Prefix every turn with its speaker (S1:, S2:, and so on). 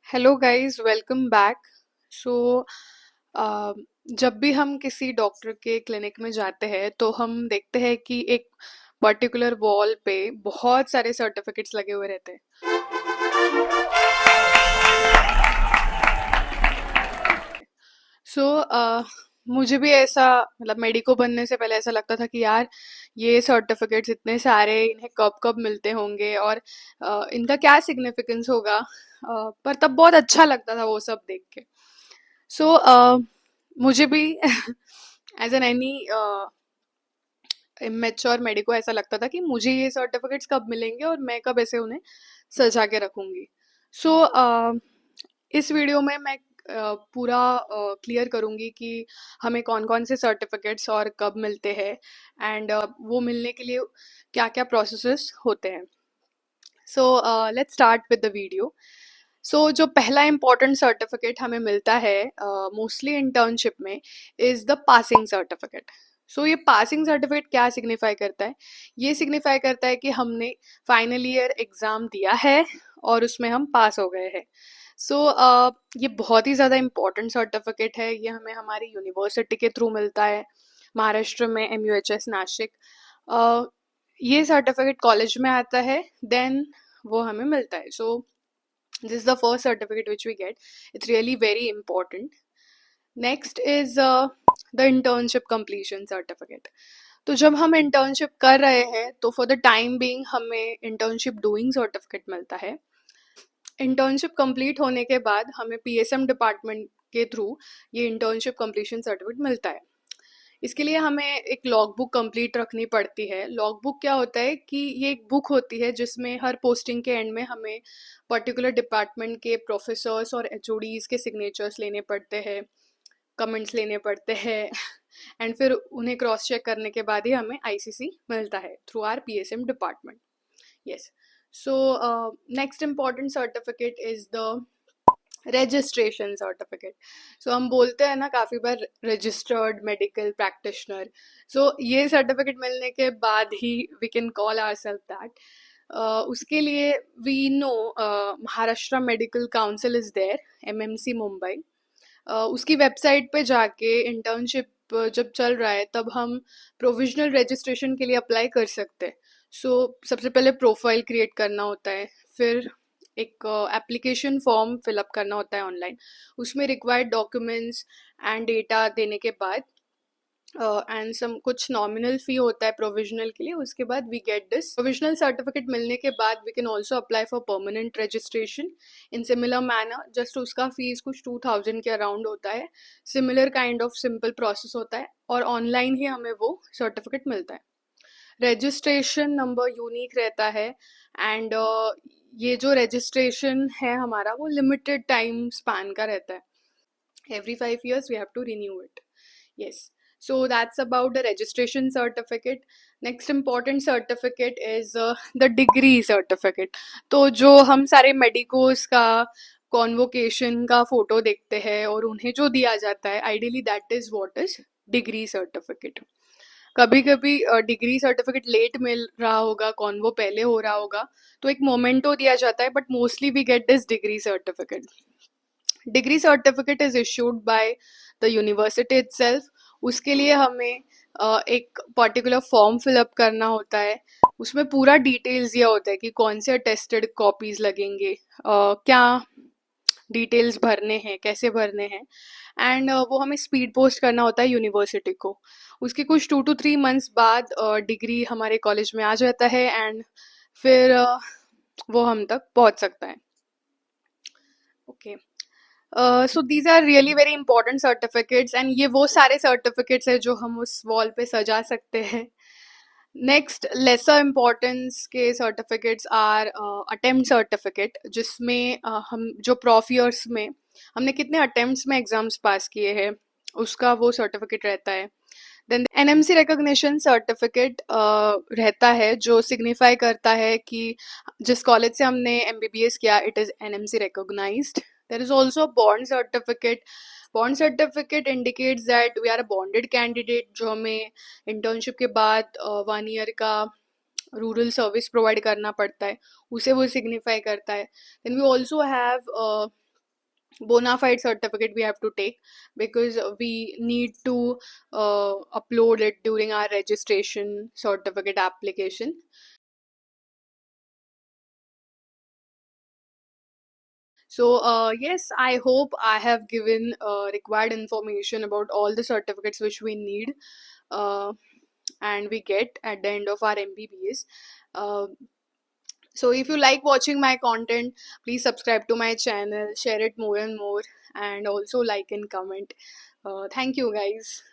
S1: Hello guys, welcome back. So जब भी हम किसी डॉक्टर के क्लिनिक में जाते हैं तो हम देखते हैं कि एक पर्टिकुलर वॉल पे बहुत सारे सर्टिफिकेट्स लगे हुए रहते हैं। सो मुझे भी ऐसा मतलब मेडिको बनने से पहले ऐसा लगता था कि यार ये सर्टिफिकेट्स इतने सारे, इन्हें कब कब मिलते होंगे और इनका क्या सिग्निफिकेंस होगा। पर तब बहुत अच्छा लगता था वो सब देख के। सो मुझे भी as an any immature medico ऐसा लगता था कि मुझे ये सर्टिफिकेट्स कब मिलेंगे और मैं कब ऐसे उन्हें सजा के रखूंगी। सो इस वीडियो में मैं पूरा क्लियर करूंगी कि हमें कौन कौन से सर्टिफिकेट्स और कब मिलते हैं एंड वो मिलने के लिए क्या क्या प्रोसेसेस होते हैं। So let's start with the video. So जो पहला इम्पॉर्टेंट सर्टिफिकेट हमें मिलता है मोस्टली इंटर्नशिप में is the passing certificate. So ये पासिंग सर्टिफिकेट क्या सिग्निफाई करता है? ये सिग्निफाई करता है कि हमने फाइनल ईयर एग्जाम दिया है और उसमें हम पास हो गए हैं। सो ये बहुत ही ज़्यादा इम्पॉर्टेंट सर्टिफिकेट है। ये हमें हमारी यूनिवर्सिटी के थ्रू मिलता है, महाराष्ट्र में MUHS नासिक। uh, ये सर्टिफिकेट कॉलेज में आता है, देन वो हमें मिलता है। सो this is the first certificate which we get. It's really very important. Next is the internship completion certificate. तो जब हम internship कर रहे हैं तो for the time being हमें internship doing certificate मिलता है। internship complete होने के बाद हमें PSM डिपार्टमेंट के थ्रू ये internship completion certificate मिलता है। इसके लिए हमें एक लॉग बुक कंप्लीट रखनी पड़ती है। लॉग बुक क्या होता है कि ये एक बुक होती है जिसमें हर पोस्टिंग के एंड में हमें पर्टिकुलर डिपार्टमेंट के प्रोफेसर्स और HODs के सिग्नेचर्स लेने पड़ते हैं, कमेंट्स लेने पड़ते हैं एंड फिर उन्हें क्रॉस चेक करने के बाद ही हमें ICC मिलता है through our PSM department. Yes. So next important certificate is the registration certificate. So हम बोलते हैं ना काफ़ी बार रजिस्टर्ड मेडिकल प्रैक्टिशनर। सो ये सर्टिफिकेट मिलने के बाद ही we can call our self that. उसके लिए we know Maharashtra medical council is there, MMC Mumbai. उसकी वेबसाइट पे जाके इंटर्नशिप जब चल रहा है तब हम प्रोविजनल रजिस्ट्रेशन के लिए अप्लाई कर सकते हैं। सो सबसे पहले प्रोफाइल क्रिएट करना होता है, फिर एक एप्लीकेशन फॉर्म फिलअप करना होता है ऑनलाइन। उसमें रिक्वायर्ड डॉक्यूमेंट्स एंड डेटा देने के बाद एंड सम कुछ नॉमिनल फी होता है प्रोविजनल के लिए। उसके बाद we get this provisional certificate. मिलने के बाद we can also apply for permanent registration in similar manner. Just उसका फीस कुछ 2000 के अराउंड होता है। Similar kind of simple process होता है और ऑनलाइन ही हमें वो सर्टिफिकेट मिलता है। रजिस्ट्रेशन नंबर यूनिक रहता है एंड ये जो रजिस्ट्रेशन है हमारा वो लिमिटेड टाइम स्पैन का रहता है। Every 5 years we have to renew it. Yes. So that's about the registration certificate. Next important certificate is the degree certificate. तो जो हम सारे मेडिकोस का कॉन्वोकेशन का फोटो देखते हैं और उन्हें जो दिया जाता है, ideally that is what is degree certificate. कभी कभी डिग्री सर्टिफिकेट लेट मिल रहा होगा, कॉन्वो पहले हो रहा होगा, तो एक मोमेंटो दिया जाता है, but mostly we get this degree certificate. Degree certificate is issued by the university itself. उसके लिए हमें एक पर्टिकुलर फॉर्म फिलअप करना होता है। उसमें पूरा डिटेल्स दिया होता है कि कौन से अटेस्टेड कॉपीज लगेंगे, क्या डिटेल्स भरने हैं, कैसे भरने हैं एंड वो हमें स्पीड पोस्ट करना होता है यूनिवर्सिटी को। उसके कुछ 2 to 3 months बाद डिग्री हमारे कॉलेज में आ जाता है एंड फिर वो हम तक पहुंच सकता है। Okay. So these are really very important certificates and ये वो सारे सर्टिफिकेट्स है जो हम उस वॉल पे सजा सकते हैं। नेक्स्ट लेसर इम्पोर्टेंस के सर्टिफिकेट्स आर अटेम्प्ट सर्टिफिकेट, जिसमें हम जो प्रॉफ ईयर्स में हमने कितने अटेम्प्ट्स में एग्जाम्स पास किए हैं उसका वो सर्टिफिकेट रहता है। देन NMC रिकॉग्निशन सर्टिफिकेट रहता है जो सिग्निफाई करता है कि जिस कॉलेज से हमने MBBS किया it is NMC recognised. There is also bond certificate. Bond certificate indicates that we are a bonded candidate, जो हमें इंटर्नशिप के बाद 1 year का रूरल सर्विस प्रोवाइड करना पड़ता है, उसे वो सिग्निफाई करता है। Then we also have bona fide certificate we have to take, because we need to upload it during our registration certificate application. So, yes, I hope I have given required information about all the certificates which we need uh, and we get at the end of our MBBS. Uh, so, if you like watching my content, please subscribe to my channel, share it more and more, and also like and comment. Thank you, guys.